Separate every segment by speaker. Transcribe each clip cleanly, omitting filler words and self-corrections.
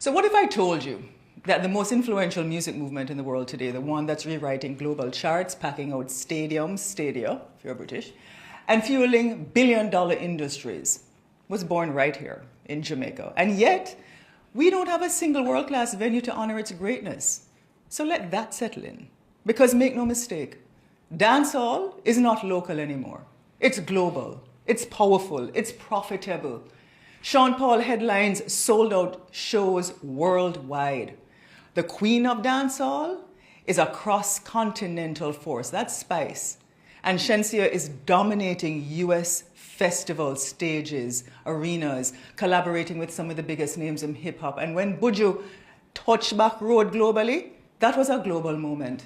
Speaker 1: So what if I told you that the most influential music movement in the world today, the one that's rewriting global charts, packing out stadia, if you're British, and fueling billion-dollar industries, was born right here in Jamaica. And yet, we don't have a single world-class venue to honor its greatness. So let that settle in. Because make no mistake, dancehall is not local anymore. It's global, it's powerful, it's profitable. Sean Paul headlines sold-out shows worldwide. The queen of dancehall is a cross-continental force. That's Spice. And Shenseea is dominating US festival stages, arenas, collaborating with some of the biggest names in hip-hop. And when Buju touched back road globally, that was a global moment.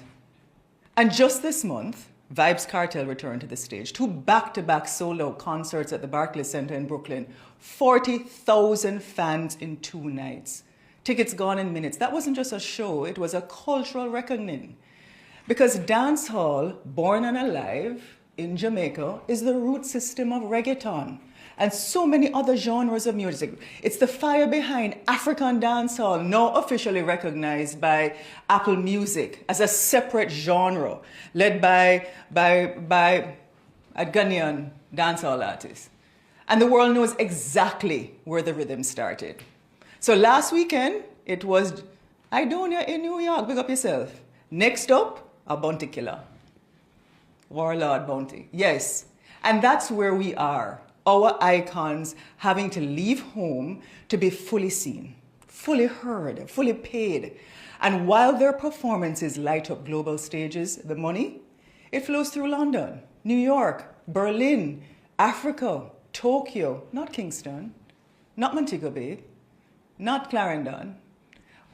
Speaker 1: And just this month, Vybz Kartel returned to the stage. 2 back-to-back sold-out concerts at the Barclays Center in Brooklyn. 40,000 fans in 2 nights. Tickets gone in minutes. That wasn't just a show, it was a cultural reckoning. Because dancehall, born and alive in Jamaica, is the root system of reggaeton and so many other genres of music. It's the fire behind African dancehall, now officially recognized by Apple Music as a separate genre, led by a Ghanaian dancehall artist. And the world knows exactly where the rhythm started. So last weekend, it was Idonia in New York, big up yourself. Next up, a bounty killer. Warlord Bounty, yes. And that's where we are. Our icons having to leave home to be fully seen, fully heard, fully paid. And while their performances light up global stages, the money, it flows through London, New York, Berlin, Africa, Tokyo, not Kingston, not Montego Bay, not Clarendon.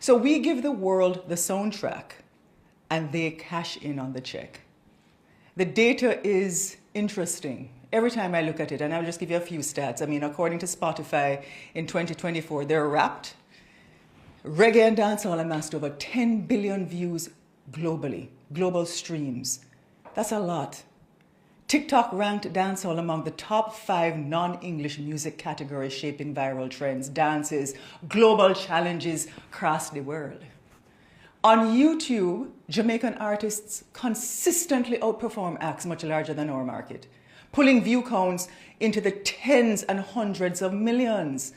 Speaker 1: So we give the world the soundtrack and they cash in on the check. The data is interesting. Every time I look at it, and I'll just give you a few stats. I mean, according to Spotify, in 2024, they're Wrapped. Reggae and dancehall amassed over 10 billion views globally, global streams. That's a lot. TikTok ranked dancehall among the top 5 non-English music categories shaping viral trends, dances, global challenges across the world. On YouTube, Jamaican artists consistently outperform acts much larger than our market, pulling view counts into the tens and hundreds of millions.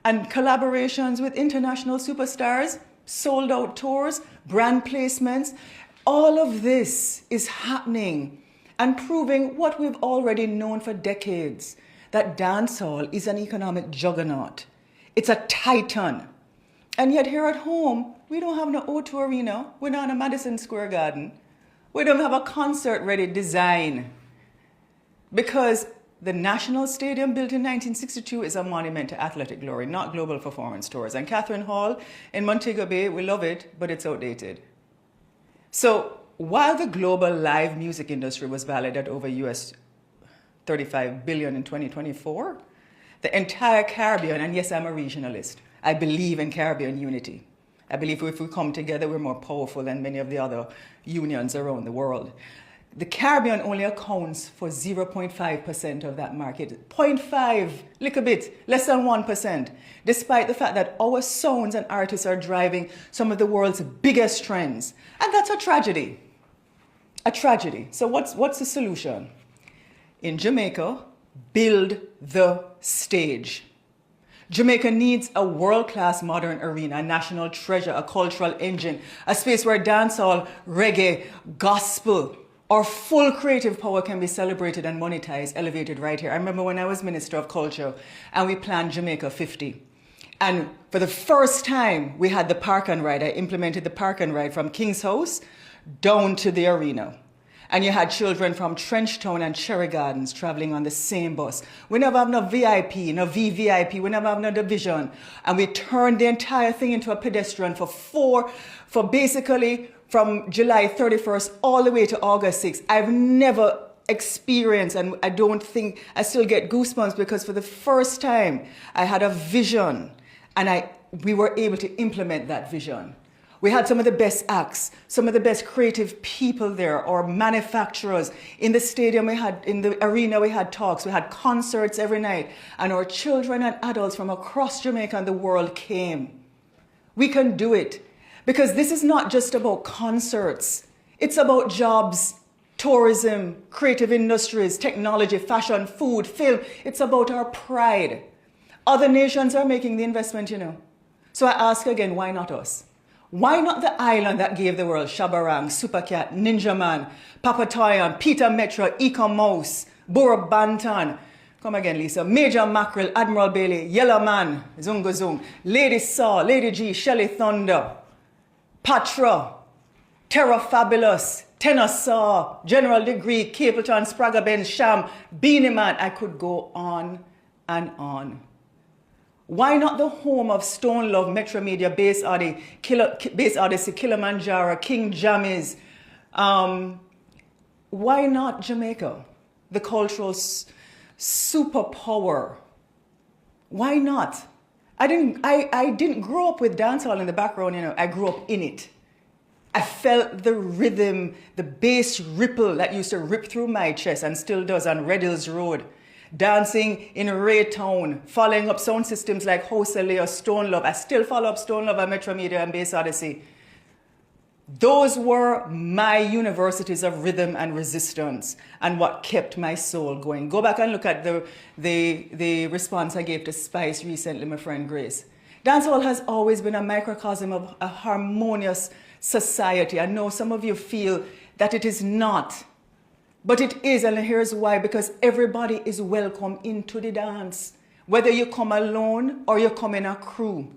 Speaker 1: And collaborations with international superstars, sold out tours, brand placements, all of this is happening and proving what we've already known for decades, that dancehall is an economic juggernaut. It's a titan. And yet here at home, we don't have no O2 Arena. We're not in a Madison Square Garden. We don't have a concert-ready design. Because the National Stadium, built in 1962, is a monument to athletic glory, not global performance tours. And Catherine Hall in Montego Bay, we love it, but it's outdated. So while the global live music industry was valued at over US $35 billion in 2024, the entire Caribbean, and yes, I'm a regionalist, I believe in Caribbean unity. I believe if we come together, we're more powerful than many of the other unions around the world. The Caribbean only accounts for 0.5% of that market. 0.5, little bit, less than 1%, despite the fact that our sounds and artists are driving some of the world's biggest trends. And that's a tragedy. A tragedy. So what's the solution? In Jamaica, build the stage. Jamaica needs a world-class modern arena, a national treasure, a cultural engine, a space where dancehall, reggae, gospel, our full creative power can be celebrated and monetized, elevated right here. I remember when I was Minister of Culture and we planned Jamaica 50. And for the first time, we had the Park and Ride. I implemented the Park and Ride from King's House down to the arena. And you had children from Trenchtown and Cherry Gardens traveling on the same bus. We never have no VIP, no VVIP, we never have no division. And we turned the entire thing into a pedestrian for basically from July 31st all the way to August 6th. I've never experienced, and I don't think, I still get goosebumps because for the first time I had a vision and we were able to implement that vision. We had some of the best acts, some of the best creative people there, or manufacturers. In the stadium, in the arena, we had talks, we had concerts every night. And our children and adults from across Jamaica and the world came. We can do it. Because this is not just about concerts. It's about jobs, tourism, creative industries, technology, fashion, food, film. It's about our pride. Other nations are making the investment, So I ask again, why not us? Why not the island that gave the world Shabarang, Supercat, Ninja Man, Papatoyan, Peter Metro, Econ Mouse, Bora Bantan? Come again, Lisa. Major Mackerel, Admiral Bailey, Yellow Man, Zunga Zung, Lady Saw, Lady G, Shelly Thunder, Patra, Terra Fabulous, Tenor Saw, General Degree, Capleton, Sprague Benz, Sham, Beanie Man. I could go on and on. Why not the home of Stone Love, Metro Media, Base Odyssey, Kilimanjaro, King Jammies? Why not Jamaica, the cultural superpower? Why not? I didn't grow up with dancehall in the background, I grew up in it. I felt the rhythm, the bass ripple that used to rip through my chest and still does on Red Hills Road. Dancing in Raytown, following up sound systems like Hoseley or Stone Love. I still follow up Stone Love and Metro Media and Base Odyssey. Those were my universities of rhythm and resistance and what kept my soul going. Go back and look at the response I gave to Spice recently, my friend Grace. Dancehall has always been a microcosm of a harmonious society. I know some of you feel that it is not. But it is, and here's why, because everybody is welcome into the dance. Whether you come alone or you come in a crew.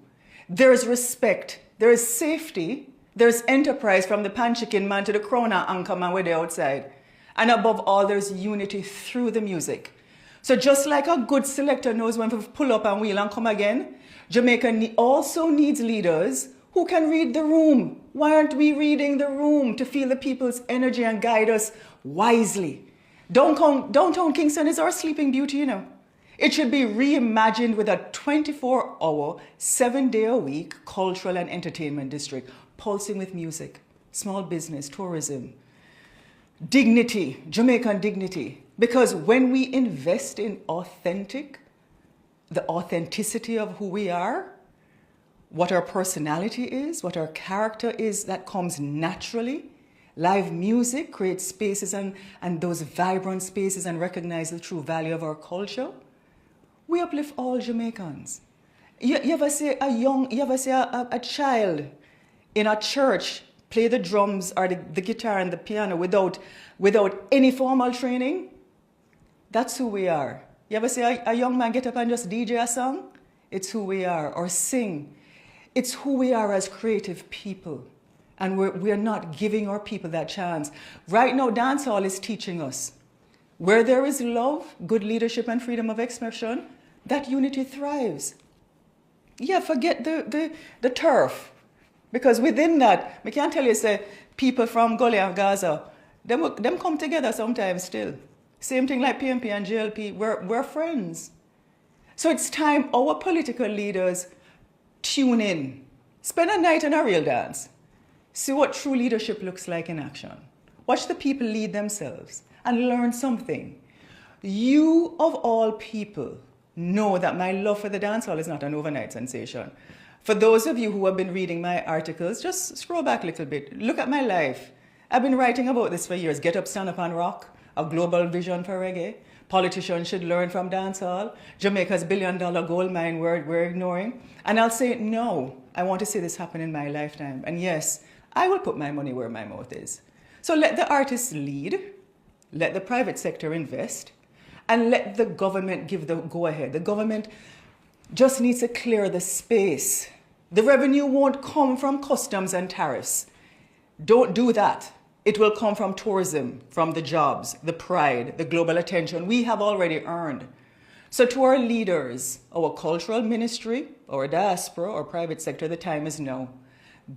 Speaker 1: There is respect, there is safety, there is enterprise from the pan chicken man to the crowner anchor man where they're outside. And above all, there's unity through the music. So just like a good selector knows when to pull up and wheel and come again, Jamaica also needs leaders who can read the room. Why aren't we reading the room to feel the people's energy and guide us wisely? Downtown Kingston is our sleeping beauty, It should be reimagined with a 24-hour, 7-day-a-week cultural and entertainment district, pulsing with music, small business, tourism, dignity, Jamaican dignity. Because when we invest in the authenticity of who we are, what our personality is, what our character is, that comes naturally. Live music creates spaces and those vibrant spaces and recognize the true value of our culture. We uplift all Jamaicans. You ever see a child in a church play the drums or the guitar and the piano without any formal training? That's who we are. You ever see a young man get up and just DJ a song? It's who we are. Or sing. It's who we are as creative people. And we're not giving our people that chance. Right now, dancehall is teaching us. Where there is love, good leadership, and freedom of expression, that unity thrives. Yeah, forget the turf. Because within that, I can't tell you, say, people from Gully and Gaza, them come together sometimes still. Same thing like PMP and JLP, we're friends. So it's time our political leaders tune in. Spend a night in a real dance. See what true leadership looks like in action. Watch the people lead themselves and learn something. You, of all people, know that my love for the dancehall is not an overnight sensation. For those of you who have been reading my articles, just scroll back a little bit. Look at my life. I've been writing about this for years. Get Up, Stand Up and Rock, a global vision for reggae. Politicians should learn from dancehall. Jamaica's billion-dollar gold mine we're ignoring. And I'll say, no, I want to see this happen in my lifetime. And yes, I will put my money where my mouth is. So let the artists lead, let the private sector invest, and let the government give the go-ahead. The government just needs to clear the space. The revenue won't come from customs and tariffs. Don't do that. It will come from tourism, from the jobs, the pride, the global attention we have already earned. So to our leaders, our cultural ministry, our diaspora, our private sector, the time is now.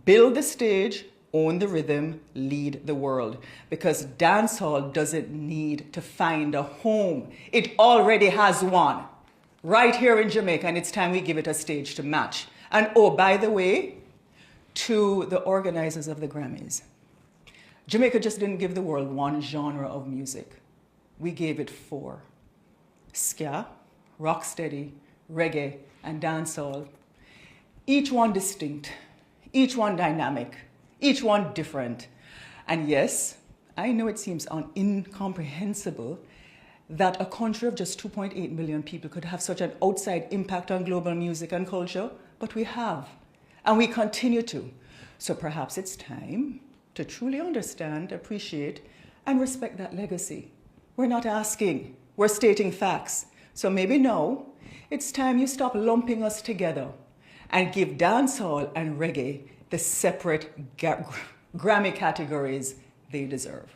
Speaker 1: Build the stage, own the rhythm, lead the world. Because dancehall doesn't need to find a home. It already has one. Right here in Jamaica, and it's time we give it a stage to match. And oh, by the way, to the organizers of the Grammys. Jamaica just didn't give the world one genre of music. We gave it 4. Ska, rocksteady, reggae, and dancehall. Each one distinct, each one dynamic, each one different. And yes, I know it seems incomprehensible that a country of just 2.8 million people could have such an outside impact on global music and culture, but we have, and we continue to. So perhaps it's time to truly understand, appreciate, and respect that legacy. We're not asking, we're stating facts. So maybe now, it's time you stop lumping us together and give dancehall and reggae the separate Grammy categories they deserve.